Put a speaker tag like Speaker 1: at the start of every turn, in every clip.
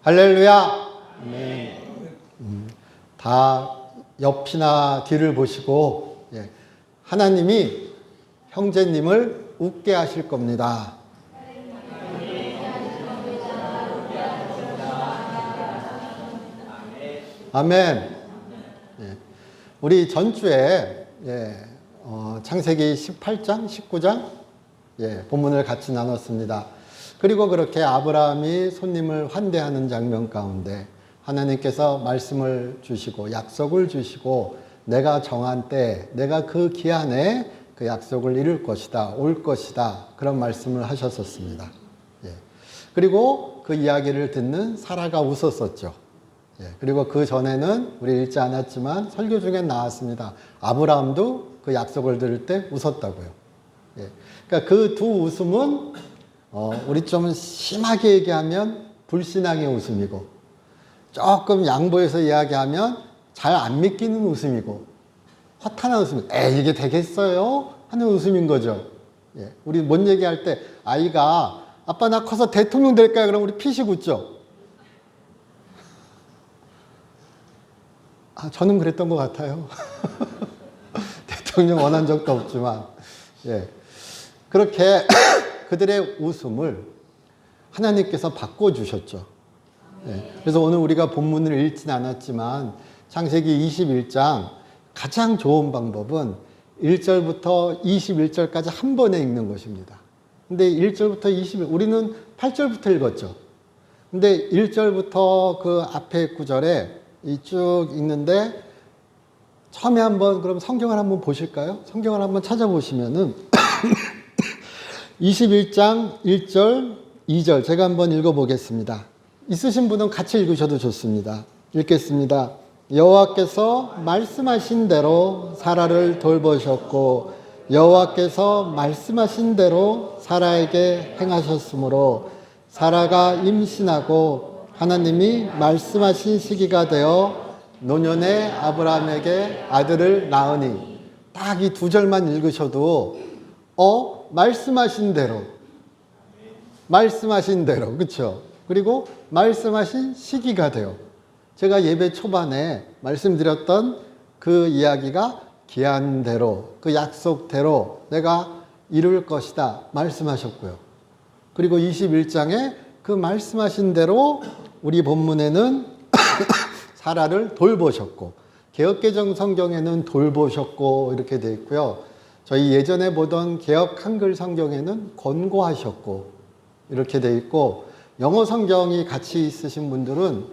Speaker 1: 할렐루야. 네. 다 옆이나 뒤를 보시고 하나님이 형제님을 웃게 하실 겁니다. 아멘. 우리 전주에 창세기 18장, 19장 본문을 같이 나눴습니다. 그리고 그렇게 아브라함이 손님을 환대하는 장면 가운데 하나님께서 말씀을 주시고 약속을 주시고 내가 정한 때, 내가 그 기한에 그 약속을 이룰 것이다, 올 것이다, 그런 말씀을 하셨었습니다. 그리고 그 이야기를 듣는 사라가 웃었었죠. 그리고 그 전에는 우리 읽지 않았지만 설교 중에 나왔습니다. 아브라함도 그 약속을 들을 때 웃었다고요. 그러니까 그 두 웃음은 우리 좀 심하게 얘기하면 불신앙의 웃음이고, 조금 양보해서 이야기하면 잘 안 믿기는 웃음이고, 허탄한 웃음, 이게 되겠어요? 하는 웃음인 거죠. 우리 뭔 얘기할 때 아이가 아빠 나 커서 대통령 될까요? 그럼 우리 피식 웃죠. 저는 그랬던 것 같아요. 대통령 원한 적도 없지만. 그렇게 그들의 웃음을 하나님께서 바꿔주셨죠. 그래서 오늘 우리가 본문을 읽진 않았지만 창세기 21장 가장 좋은 방법은 1절부터 21절까지 한 번에 읽는 것입니다. 근데 1절부터 21, 우리는 8절부터 읽었죠. 근데 1절부터 그 앞에 구절에 쭉 읽는데 처음에 한번 그럼 성경을 한번 보실까요? 성경을 한번 찾아보시면은 21장 1절, 2절 제가 한번 읽어보겠습니다. 있으신 분은 같이 읽으셔도 좋습니다. 읽겠습니다. 여호와께서 말씀하신 대로 사라를 돌보셨고 여호와께서 말씀하신 대로 사라에게 행하셨으므로 사라가 임신하고 하나님이 말씀하신 시기가 되어 노년의 아브라함에게 아들을 낳으니, 딱 이 두 절만 읽으셔도 말씀하신 대로, 말씀하신 대로, 그렇죠? 그리고 말씀하신 시기가 되어, 제가 예배 초반에 말씀드렸던 그 이야기가 기한대로, 그 약속대로 내가 이룰 것이다 말씀하셨고요. 그리고 21장에 그 말씀하신 대로 우리 본문에는 사라를 돌보셨고, 개역개정 성경에는 돌보셨고 이렇게 되어 있고요. 저희 예전에 보던 개역 한글 성경에는 권고하셨고 이렇게 되어 있고, 영어 성경이 같이 있으신 분들은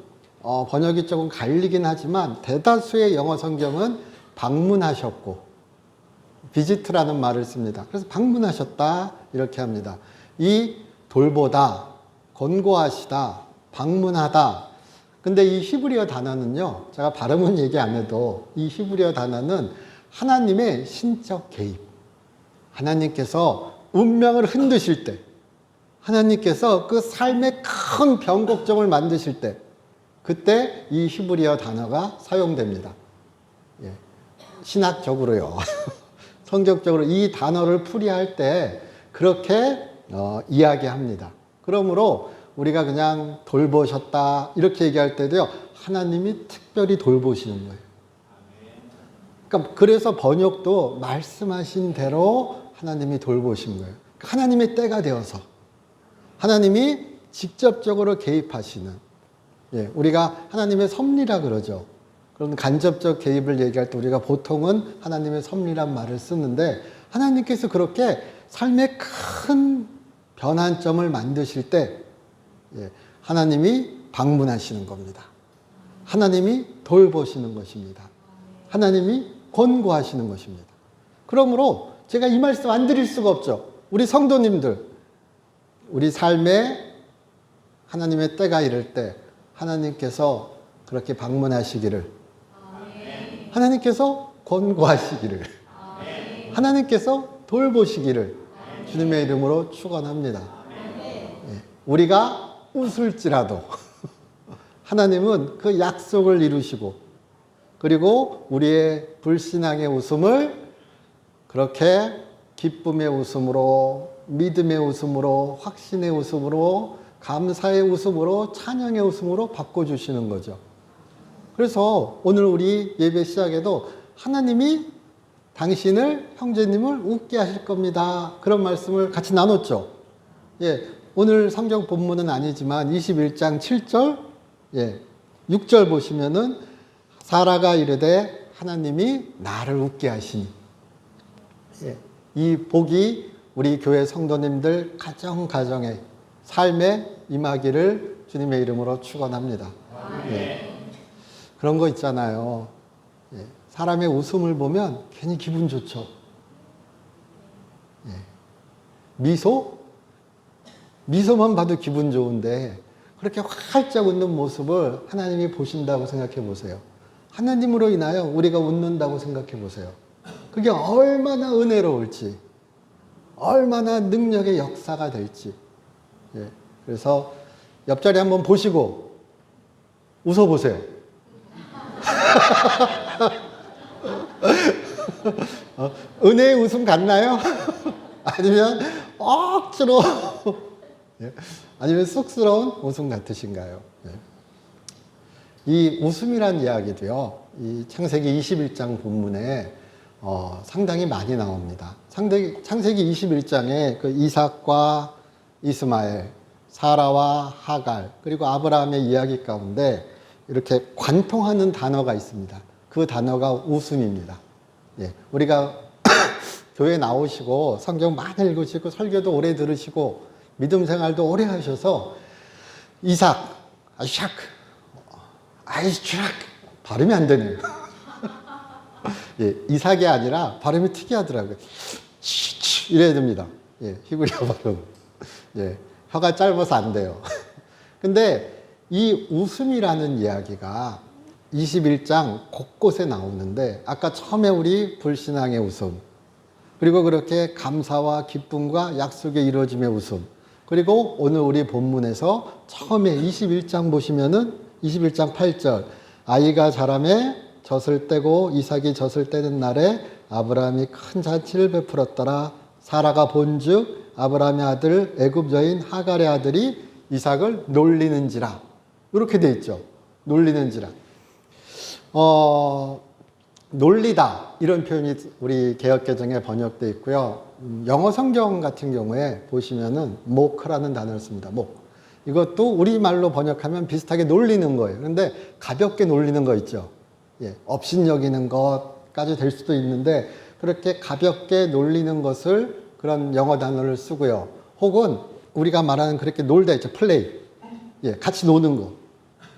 Speaker 1: 번역이 조금 갈리긴 하지만 대다수의 영어 성경은 방문하셨고, 비지트라는 말을 씁니다. 그래서 방문하셨다 이렇게 합니다. 이 돌보다, 권고하시다, 방문하다. 근데 이 히브리어 단어는요, 제가 발음은 얘기 안 해도 이 히브리어 단어는 하나님의 신적 개입, 하나님께서 운명을 흔드실 때, 하나님께서 그 삶의 큰 변곡점을 만드실 때, 그때 이 히브리어 단어가 사용됩니다. 신학적으로요. 성경적으로 이 단어를 풀이할 때 그렇게 이야기합니다. 그러므로 우리가 그냥 돌보셨다 이렇게 얘기할 때도요, 하나님이 특별히 돌보시는 거예요. 그러니까 그래서 번역도 말씀하신 대로 하나님이 돌보신 거예요. 하나님의 때가 되어서 하나님이 직접적으로 개입하시는, 우리가 하나님의 섭리라 그러죠. 그런 간접적 개입을 얘기할 때 우리가 보통은 하나님의 섭리란 말을 쓰는데, 하나님께서 그렇게 삶의 큰 변환점을 만드실 때 하나님이 방문하시는 겁니다. 하나님이 돌보시는 것입니다. 하나님이 권고하시는 것입니다. 그러므로 제가 이 말씀 안 드릴 수가 없죠. 우리 성도님들, 우리 삶에 하나님의 때가 이를 때 하나님께서 그렇게 방문하시기를, 하나님께서 권고하시기를, 하나님께서 돌보시기를 주님의 이름으로 축원합니다. 우리가 웃을지라도 하나님은 그 약속을 이루시고, 그리고 우리의 불신앙의 웃음을 그렇게 기쁨의 웃음으로, 믿음의 웃음으로, 확신의 웃음으로 감사의 웃음으로 찬양의 웃음으로 바꿔주시는 거죠. 그래서 오늘 우리 예배 시작에도 하나님이 당신을, 형제님을 웃게 하실 겁니다. 그런 말씀을 같이 나눴죠. 예, 오늘 성경 본문은 아니지만 21장 7절, 6절 보시면은 사라가 이르되 하나님이 나를 웃게 하시니. 이 복이 우리 교회 성도님들 가정에 삶에 임하기를 주님의 이름으로 축원합니다. 그런 거 있잖아요. 사람의 웃음을 보면 괜히 기분 좋죠. 미소만 봐도 기분 좋은데 그렇게 활짝 웃는 모습을 하나님이 보신다고 생각해 보세요. 하나님으로 인하여 우리가 웃는다고 생각해 보세요. 그게 얼마나 은혜로울지, 얼마나 능력의 역사가 될지. 그래서 옆자리 한번 보시고 웃어보세요. 은혜의 웃음 같나요? 아니면 억지로 아니면 쑥스러운 웃음 같으신가요? 이 웃음이란 이야기도요, 이 창세기 21장 본문에 상당히 많이 나옵니다. 창세기 21장에 그 이삭과 이스마엘, 사라와 하갈, 그리고 아브라함의 이야기 가운데 이렇게 관통하는 단어가 있습니다. 그 단어가 웃음입니다. 우리가 교회 나오시고 성경 많이 읽으시고 설교도 오래 들으시고 믿음 생활도 오래 하셔서 이삭, 아이샥, 아이샥 발음이 안 되네요. 이삭이 아니라 발음이 특이하더라고요. 이래야 됩니다. 히브리어 발음. 혀가 짧아서 안 돼요. 근데 이 웃음이라는 이야기가 21장 곳곳에 나오는데 아까 처음에 우리 불신앙의 웃음, 그리고 그렇게 감사와 기쁨과 약속의 이루어짐의 웃음, 그리고 오늘 우리 본문에서 처음에 21장 보시면은 21장 8절 아이가 자라매 젖을 떼고 이삭이 젖을 떼는 날에 아브라함이 큰 잔치를 베풀었더라. 사라가 본즉 아브라함의 아들 애굽 여인 하갈의 아들이 이삭을 놀리는지라. 이렇게 돼 있죠. 놀리는지라. 놀리다 이런 표현이 우리 개역개정에 번역되어 있고요. 영어 성경 같은 경우에 보시면은 mock라는 단어를 씁니다. mock. 이것도 우리말로 번역하면 비슷하게 놀리는 거예요. 그런데 가볍게 놀리는 거 있죠. 업신여기는 것까지 될 수도 있는데 그렇게 가볍게 놀리는 것을 그런 영어 단어를 쓰고요. 혹은 우리가 말하는 그렇게 놀다 있죠. 플레이. 같이 노는 거.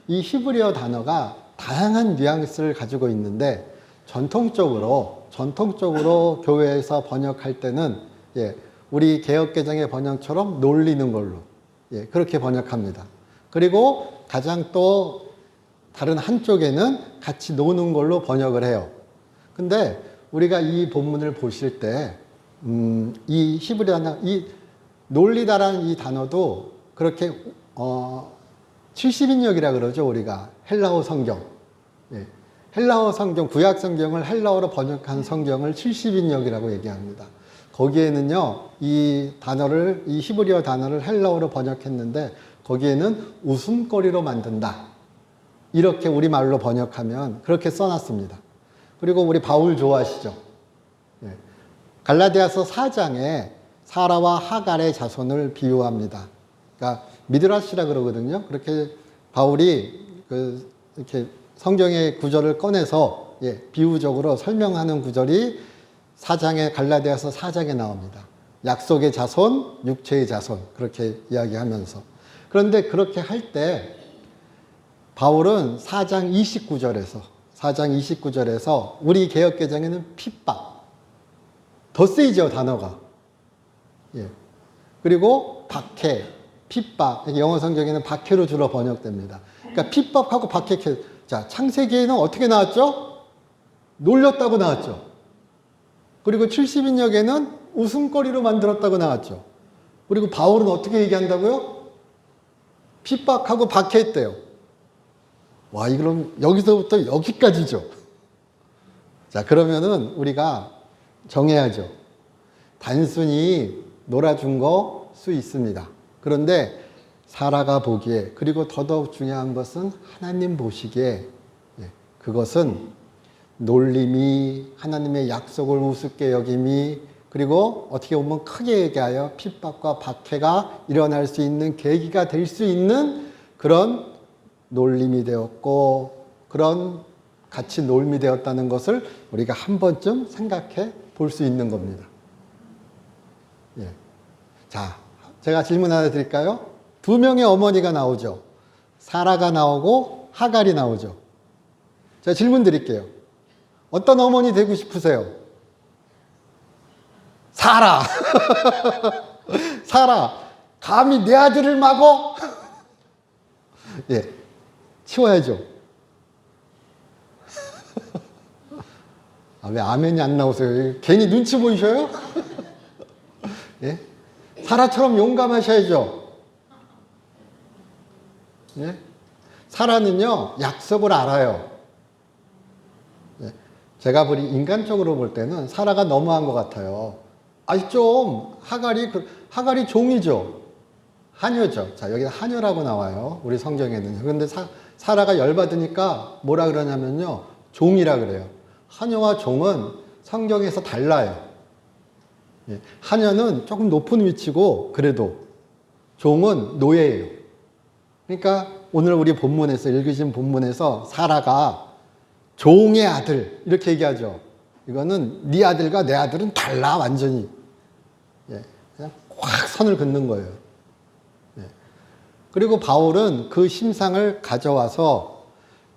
Speaker 1: 이 히브리어 단어가 다양한 뉘앙스를 가지고 있는데 전통적으로 교회에서 번역할 때는 우리 개역개정의 번역처럼 놀리는 걸로 그렇게 번역합니다. 그리고 가장 또 다른 한쪽에는 같이 노는 걸로 번역을 해요. 근데 우리가 이 본문을 보실 때 이 히브리어 단어, 이 놀리다라는 이 단어도 그렇게 70인역이라 그러죠. 우리가 헬라어 성경. 헬라어 성경, 구약 성경을 헬라어로 번역한 성경을 70인역이라고 얘기합니다. 거기에는요, 이 히브리어 단어를 헬라어로 번역했는데, 거기에는 웃음거리로 만든다. 이렇게 우리말로 번역하면 그렇게 써놨습니다. 그리고 우리 바울 좋아하시죠? 갈라디아서 4장에 사라와 하갈의 자손을 비유합니다. 그러니까 미드라시라 그러거든요. 그렇게 바울이 이렇게 성경의 구절을 꺼내서 비유적으로 설명하는 구절이 갈라디아서 4장에 나옵니다. 약속의 자손, 육체의 자손 그렇게 이야기하면서. 그런데 그렇게 할 때 바울은 4장 29절에서 우리 개역개정에는 핍박, 더 세이죠 단어가. 그리고 박해, 핍박, 영어 성경에는 박해로 주로 번역됩니다. 그러니까 핍박하고 박해. 자, 창세기에는 어떻게 나왔죠? 놀렸다고 나왔죠. 그리고 70인역에는 웃음거리로 만들었다고 나왔죠. 그리고 바울은 어떻게 얘기한다고요? 핍박하고 박해했대요. 와, 그럼 여기서부터 여기까지죠. 자, 그러면은 우리가 정해야죠. 단순히 놀아준 거 수 있습니다. 그런데 사라가 보기에, 그리고 더더욱 중요한 것은 하나님 보시기에, 그것은 놀림이, 하나님의 약속을 우습게 여김이, 그리고 어떻게 보면 크게 얘기하여 핍박과 박해가 일어날 수 있는 계기가 될 수 있는 그런 놀림이 되었고, 그런 같이 놀림이 되었다는 것을 우리가 한 번쯤 생각해 볼 수 있는 겁니다. 예. 자, 제가 질문 하나 드릴까요? 두 명의 어머니가 나오죠. 사라가 나오고 하갈이 나오죠. 제가 질문 드릴게요. 어떤 어머니 되고 싶으세요? 사라! 사라! 감히 내 아들을 막어? 예. 치워야죠. 왜 아멘이 안 나오세요? 괜히 눈치 보이셔요? 예? 사라처럼 용감하셔야죠. 예? 사라는요, 약속을 알아요. 예? 제가 인간적으로 볼 때는 사라가 너무한 것 같아요. 아니, 좀, 하갈이 종이죠. 하녀죠. 자, 여기 하녀라고 나와요. 우리 성경에는. 그런데 사라가 열받으니까 뭐라 그러냐면요, 종이라 그래요. 하녀와 종은 성경에서 달라요. 예. 하녀는 조금 높은 위치고, 그래도 종은 노예예요. 그러니까 오늘 우리 본문에서, 읽으신 본문에서 사라가 종의 아들, 이렇게 얘기하죠. 이거는 네 아들과 내 아들은 달라, 완전히. 예. 그냥 확 선을 긋는 거예요. 예. 그리고 바울은 그 심상을 가져와서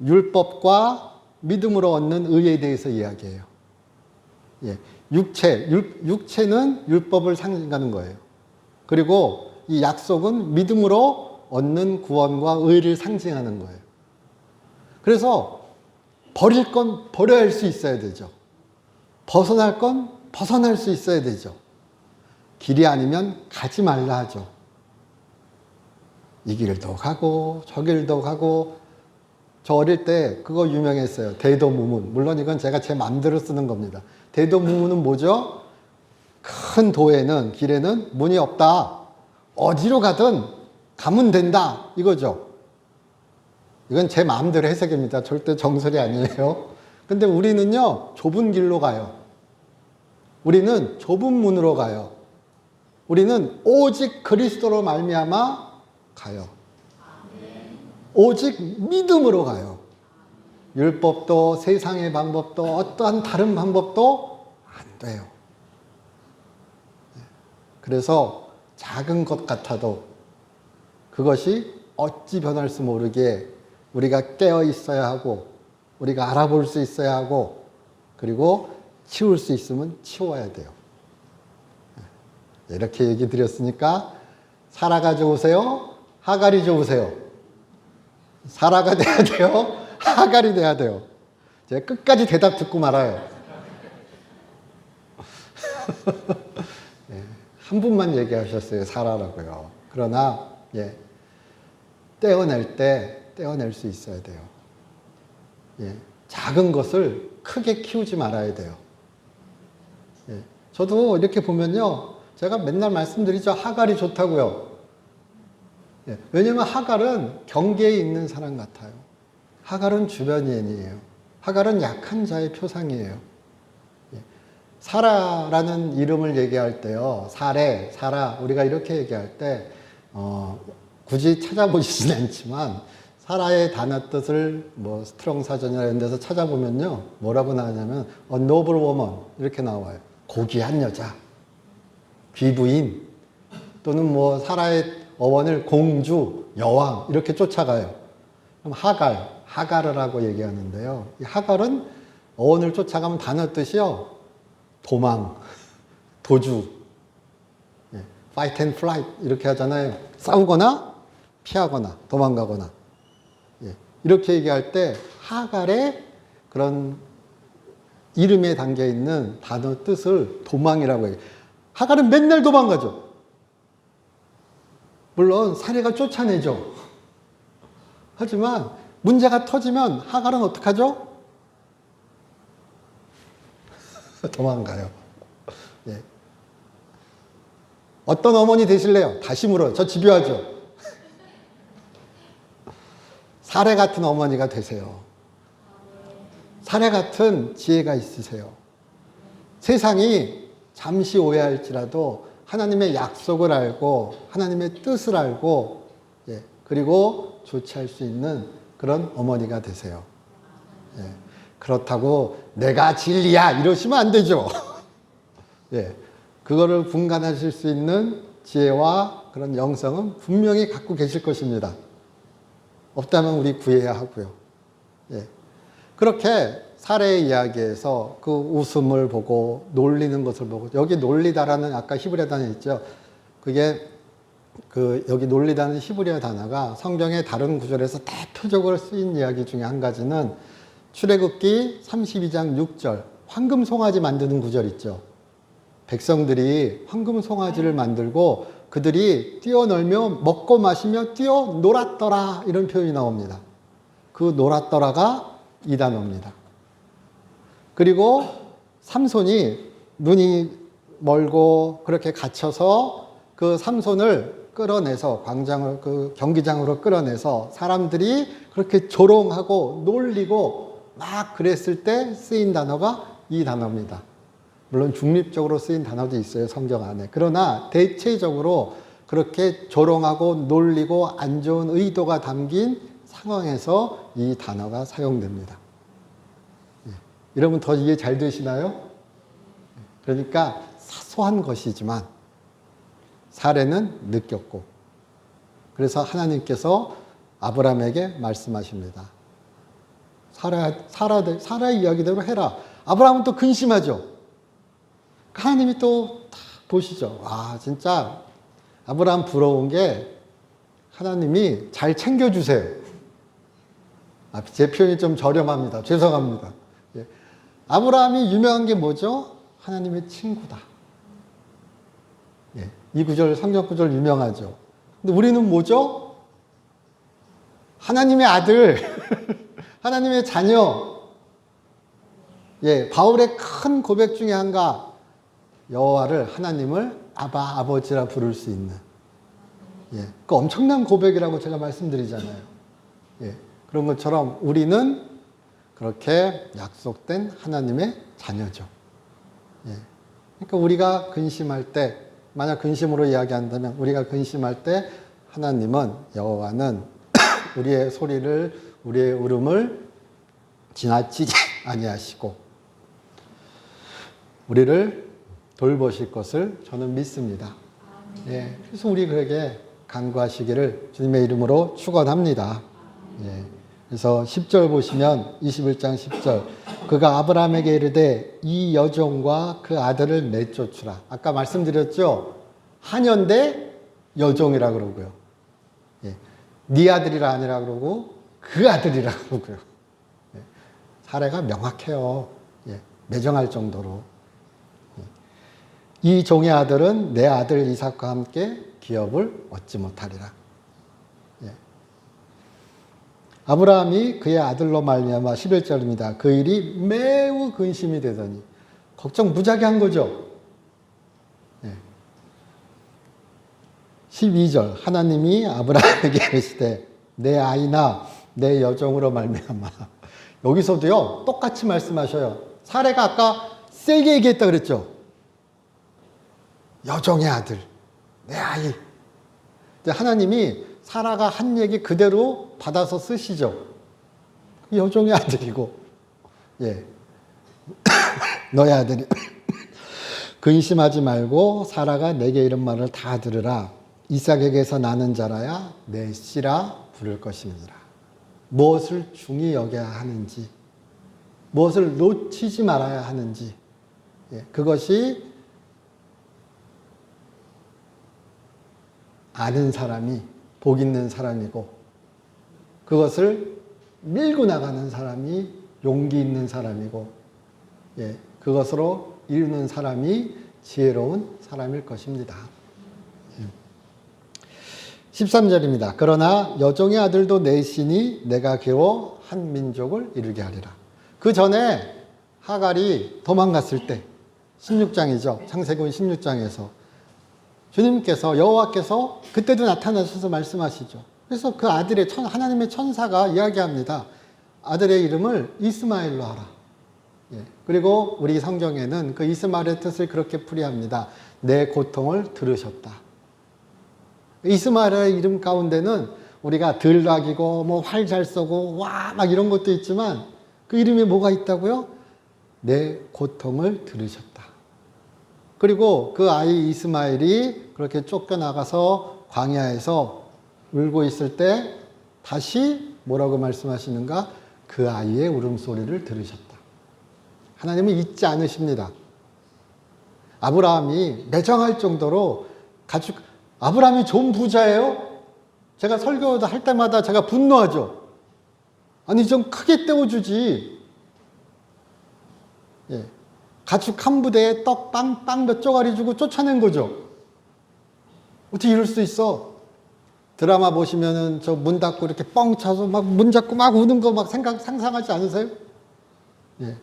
Speaker 1: 율법과 믿음으로 얻는 의에 대해서 이야기해요. 예. 육체는 율법을 상징하는 거예요. 그리고 이 약속은 믿음으로 얻는 구원과 의를 상징하는 거예요. 그래서 버릴 건 버려야 할 수 있어야 되죠. 벗어날 건 벗어날 수 있어야 되죠. 길이 아니면 가지 말라 하죠. 이 길도 가고 저 길도 가고. 저 어릴 때 그거 유명했어요. 대도무문. 물론 이건 제가 제 마음대로 쓰는 겁니다. 대도무문은 뭐죠? 큰 도에는, 길에는 문이 없다. 어디로 가든 가면 된다. 이거죠. 이건 제 마음대로 해석입니다. 절대 정설이 아니에요. 근데 우리는요, 좁은 길로 가요. 우리는 좁은 문으로 가요. 우리는 오직 그리스도로 말미암아 가요. 오직 믿음으로 가요. 율법도 세상의 방법도 어떠한 다른 방법도 안 돼요. 그래서 작은 것 같아도 그것이 어찌 변할 수 모르게 우리가 깨어 있어야 하고, 우리가 알아볼 수 있어야 하고, 그리고 치울 수 있으면 치워야 돼요. 이렇게 얘기 드렸으니까 사라가 좋으세요? 하갈이 좋으세요? 사라가 돼야 돼요? 하갈이 돼야 돼요? 제가 끝까지 대답 듣고 말아요. 예, 한 분만 얘기하셨어요. 사라라고요. 그러나 떼어낼 수 있어야 돼요. 예, 작은 것을 크게 키우지 말아야 돼요. 예, 저도 이렇게 보면요, 제가 맨날 말씀드리죠. 하갈이 좋다고요. 예, 왜냐면 하갈은 경계에 있는 사람 같아요. 하갈은 주변인이에요. 하갈은 약한 자의 표상이에요. 예, 사라라는 이름을 얘기할 때요, 사라, 우리가 이렇게 얘기할 때 굳이 찾아보시진 않지만 사라의 단어 뜻을 뭐 스트롱 사전이나 이런 데서 찾아보면요, 뭐라고 나오냐면 noble woman 이렇게 나와요. 고귀한 여자, 귀부인, 또는 뭐 사라의 어원을 공주, 여왕 이렇게 쫓아가요. 그럼 하갈을 하고 얘기하는데요. 이 하갈은 어원을 쫓아가면 단어 뜻이요, 도망, 도주, fight and flight 이렇게 하잖아요. 싸우거나 피하거나 도망가거나. 이렇게 얘기할 때 하갈의 그런 이름에 담겨 있는 단어 뜻을 도망이라고 해요. 하갈은 맨날 도망가죠. 물론 사례가 쫓아내죠. 하지만 문제가 터지면 하갈은 어떡하죠? 도망가요. 어떤 어머니 되실래요? 다시 물어요. 저 집요하죠. 사례 같은 어머니가 되세요. 사례 같은 지혜가 있으세요. 세상이 잠시 오해할지라도 하나님의 약속을 알고 하나님의 뜻을 알고 그리고 조치할 수 있는 그런 어머니가 되세요. 그렇다고 내가 진리야 이러시면 안 되죠. 그거를 분간하실 수 있는 지혜와 그런 영성은 분명히 갖고 계실 것입니다. 없다면 우리 구해야 하고요. 그렇게 사례의 이야기에서 그 웃음을 보고 놀리는 것을 보고, 여기 놀리다라는 아까 히브리어 단어 있죠. 그게 여기 놀리다는 히브리어 단어가 성경의 다른 구절에서 대표적으로 쓰인 이야기 중에 한 가지는 출애굽기 32장 6절 황금 송아지 만드는 구절 있죠. 백성들이 황금 송아지를 만들고 그들이 뛰어놀며 먹고 마시며 뛰어놀았더라 이런 표현이 나옵니다. 그 놀았더라가 이 단어입니다. 그리고 삼손이 눈이 멀고 그렇게 갇혀서 그 삼손을 끌어내서 그 경기장으로 끌어내서 사람들이 그렇게 조롱하고 놀리고 막 그랬을 때 쓰인 단어가 이 단어입니다. 물론 중립적으로 쓰인 단어도 있어요, 성경 안에. 그러나 대체적으로 그렇게 조롱하고 놀리고 안 좋은 의도가 담긴 상황에서 이 단어가 사용됩니다. 여러분 더 이해 잘 되시나요? 그러니까 사소한 것이지만 사례는 느꼈고, 그래서 하나님께서 아브라함에게 말씀하십니다. 사라의 이야기대로 해라. 아브라함은 또 근심하죠. 하나님이 또 보시죠. 와, 진짜 아브라함 부러운 게 하나님이 잘 챙겨주세요. 제 표현이 좀 저렴합니다. 죄송합니다. 아브라함이 유명한 게 뭐죠? 하나님의 친구다. 이 구절, 성경 구절 유명하죠. 근데 우리는 뭐죠? 하나님의 아들, 하나님의 자녀. 바울의 큰 고백 중에 한가, 여호와를, 하나님을 아바, 아버지라 부를 수 있는. 그 엄청난 고백이라고 제가 말씀드리잖아요. 그런 것처럼 우리는 그렇게 약속된 하나님의 자녀죠. 그러니까 우리가 근심할 때, 만약 근심으로 이야기한다면 우리가 근심할 때 하나님은, 여호와는 우리의 소리를, 우리의 울음을 지나치게 아니하시고 우리를 돌보실 것을 저는 믿습니다. 그래서 우리 그에게 간구하시기를 주님의 이름으로 축원합니다. 그래서 10절 보시면 21장 10절 그가 아브라함에게 이르되 이 여종과 그 아들을 내쫓으라. 아까 말씀드렸죠. 하년대 여종이라 그러고요. 네 아들이라 아니라 그러고 그 아들이라 그러고요. 사례가 명확해요. 매정할 정도로. 이 종의 아들은 내 아들 이삭과 함께 기업을 얻지 못하리라. 아브라함이 그의 아들로 말미암아 11절입니다. 그 일이 매우 근심이 되더니, 걱정 무지하게 한 거죠. 12절 하나님이 아브라함에게 이르시되 내 아이나 내 여종으로 말미암아. 여기서도요 똑같이 말씀하셔요. 사례가 아까 세게 얘기했다 그랬죠. 여종의 아들, 내 아이. 하나님이 사라가 한 얘기 그대로 받아서 쓰시죠. 여종의 아들이고, 너의 아들이. 근심하지 말고 사라가 내게 이런 말을 다 들으라. 이삭에게서 나는 자라야 내 씨라 부를 것이니라. 무엇을 중히 여겨야 하는지, 무엇을 놓치지 말아야 하는지, 그것이 아는 사람이 복 있는 사람이고, 그것을 밀고 나가는 사람이 용기 있는 사람이고, 그것으로 이루는 사람이 지혜로운 사람일 것입니다. 13절입니다. 그러나 여종의 아들도 내시니 내가 겨우 한 민족을 이루게 하리라. 그 전에 하갈이 도망갔을 때 16장이죠. 창세기 16장에서 주님께서, 여호와께서 그때도 나타나셔서 말씀하시죠. 그래서 그 아들의 하나님의 천사가 이야기합니다. 아들의 이름을 이스마엘로 하라. 예. 그리고 우리 성경에는 그 이스마엘의 뜻을 그렇게 풀이합니다. 내 고통을 들으셨다. 이스마엘의 이름 가운데는 우리가 들락이고 뭐 활 잘 쏘고 와 막 이런 것도 있지만 그 이름에 뭐가 있다고요? 내 고통을 들으셨다. 그리고 그 아이 이스마엘이 그렇게 쫓겨나가서 광야에서 울고 있을 때 다시 뭐라고 말씀하시는가? 그 아이의 울음소리를 들으셨다. 하나님은 잊지 않으십니다. 아브라함이 매정할 정도로 아브라함이 좋은 부자예요? 제가 설교할 때마다 제가 분노하죠. 아니 좀 크게 떼어주지. 예. 가축 한 부대에 떡 빵 몇 조가리 주고 쫓아낸 거죠. 어떻게 이럴 수 있어? 드라마 보시면은 저 문 닫고 이렇게 뻥 차서 막 문 잡고 막 우는 거 막 상상하지 않으세요? 예.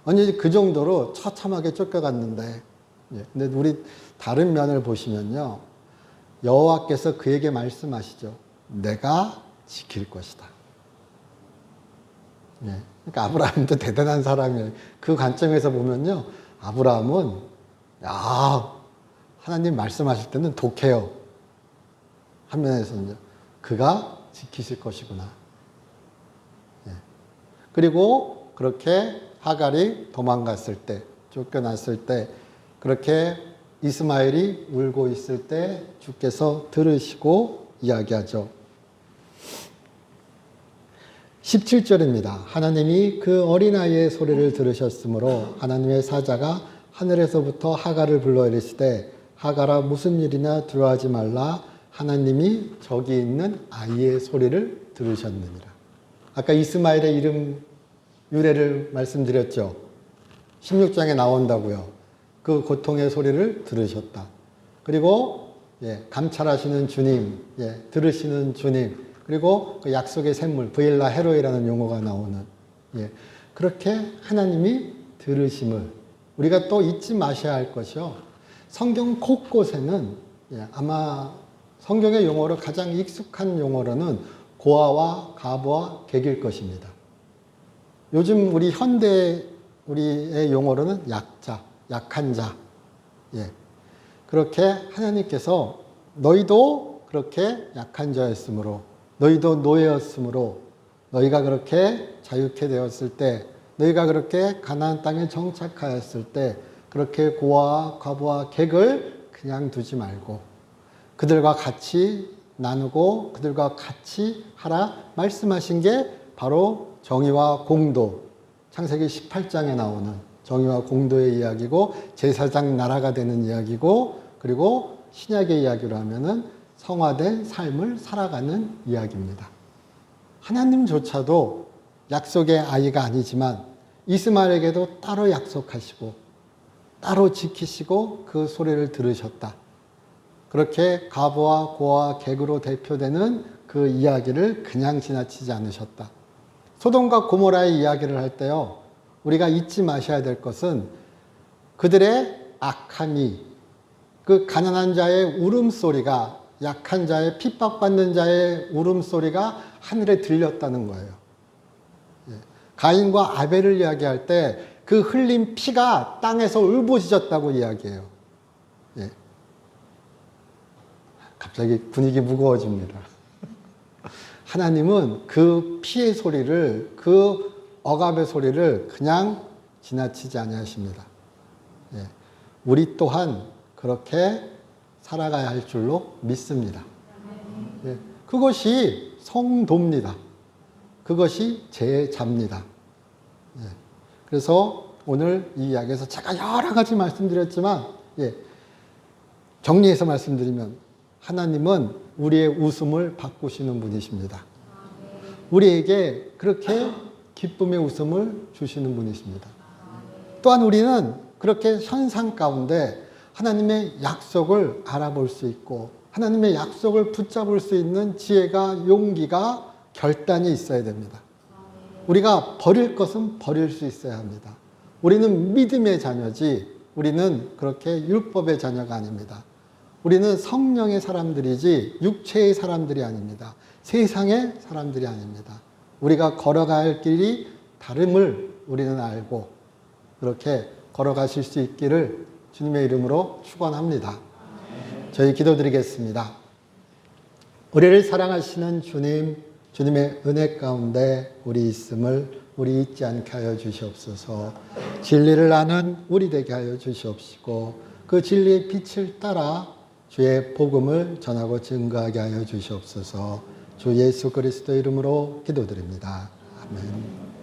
Speaker 1: 아니 그 정도로 처참하게 쫓겨갔는데, 예. 근데 우리 다른 면을 보시면요, 여호와께서 그에게 말씀하시죠. 내가 지킬 것이다. 예. 그러니까 아브라함도 대단한 사람이에요. 그 관점에서 보면요, 아브라함은 하나님 말씀하실 때는 독해요. 한 면에서는요, 그가 지키실 것이구나. 예. 그리고 그렇게 하갈이 도망갔을 때, 쫓겨났을 때, 그렇게 이스마엘이 울고 있을 때 주께서 들으시고 이야기하죠. 17절입니다. 하나님이 그 어린아이의 소리를 들으셨으므로 하나님의 사자가 하늘에서부터 하갈을 불러 이르시되 하갈아 무슨 일이나 두려워하지 말라. 하나님이 저기 있는 아이의 소리를 들으셨느니라. 아까 이스마엘의 이름 유래를 말씀드렸죠. 16장에 나온다고요. 그 고통의 소리를 들으셨다. 그리고 감찰하시는 주님, 들으시는 주님, 그리고 그 약속의 샘물, 브일라 헤로이라는 용어가 나오는, 그렇게 하나님이 들으심을 우리가 또 잊지 마셔야 할 것이요. 성경 곳곳에는 아마 성경의 용어로 가장 익숙한 용어로는 고아와 가부와 객일 것입니다. 요즘 우리 현대 우리의 용어로는 약자, 약한 자. 그렇게 하나님께서 너희도 그렇게 약한 자였으므로, 너희도 노예였으므로, 너희가 그렇게 자유케 되었을 때, 너희가 그렇게 가나안 땅에 정착하였을 때, 그렇게 고아와 과부와 객을 그냥 두지 말고 그들과 같이 나누고 그들과 같이 하라 말씀하신 게 바로 정의와 공도, 창세기 18장에 나오는 정의와 공도의 이야기고, 제사장 나라가 되는 이야기고, 그리고 신약의 이야기로 하면은 성화된 삶을 살아가는 이야기입니다. 하나님조차도 약속의 아이가 아니지만 이스마엘에게도 따로 약속하시고 따로 지키시고 그 소리를 들으셨다. 그렇게 가부와 고아와 객으로 대표되는 그 이야기를 그냥 지나치지 않으셨다. 소돔과 고모라의 이야기를 할 때요, 우리가 잊지 마셔야 될 것은 그들의 악함이, 그 가난한 자의 울음소리가, 약한 자의 핍박받는 자의 울음소리가 하늘에 들렸다는 거예요. 가인과 아벨을 이야기할 때 그 흘린 피가 땅에서 울부짖었다고 이야기해요. 갑자기 분위기 무거워집니다. 하나님은 그 피의 소리를, 그 억압의 소리를 그냥 지나치지 아니하십니다. 우리 또한 그렇게 살아가야 할 줄로 믿습니다. 그것이 성도입니다. 그것이 제자입니다. 그래서 오늘 이 이야기에서 제가 여러 가지 말씀드렸지만, 정리해서 말씀드리면 하나님은 우리의 웃음을 바꾸시는 분이십니다. 우리에게 그렇게 기쁨의 웃음을 주시는 분이십니다. 또한 우리는 그렇게 현상 가운데 하나님의 약속을 알아볼 수 있고 하나님의 약속을 붙잡을 수 있는 지혜가, 용기가, 결단이 있어야 됩니다. 우리가 버릴 것은 버릴 수 있어야 합니다. 우리는 믿음의 자녀지 우리는 그렇게 율법의 자녀가 아닙니다. 우리는 성령의 사람들이지 육체의 사람들이 아닙니다. 세상의 사람들이 아닙니다. 우리가 걸어갈 길이 다름을 우리는 알고 그렇게 걸어가실 수 있기를 주님의 이름으로 축원합니다. 저희 기도드리겠습니다. 우리를 사랑하시는 주님, 주님의 은혜 가운데 우리 있음을 우리 잊지 않게 하여 주시옵소서. 진리를 아는 우리 되게 하여 주시옵시고 그 진리의 빛을 따라 주의 복음을 전하고 증거하게 하여 주시옵소서. 주 예수 그리스도 이름으로 기도드립니다. 아멘.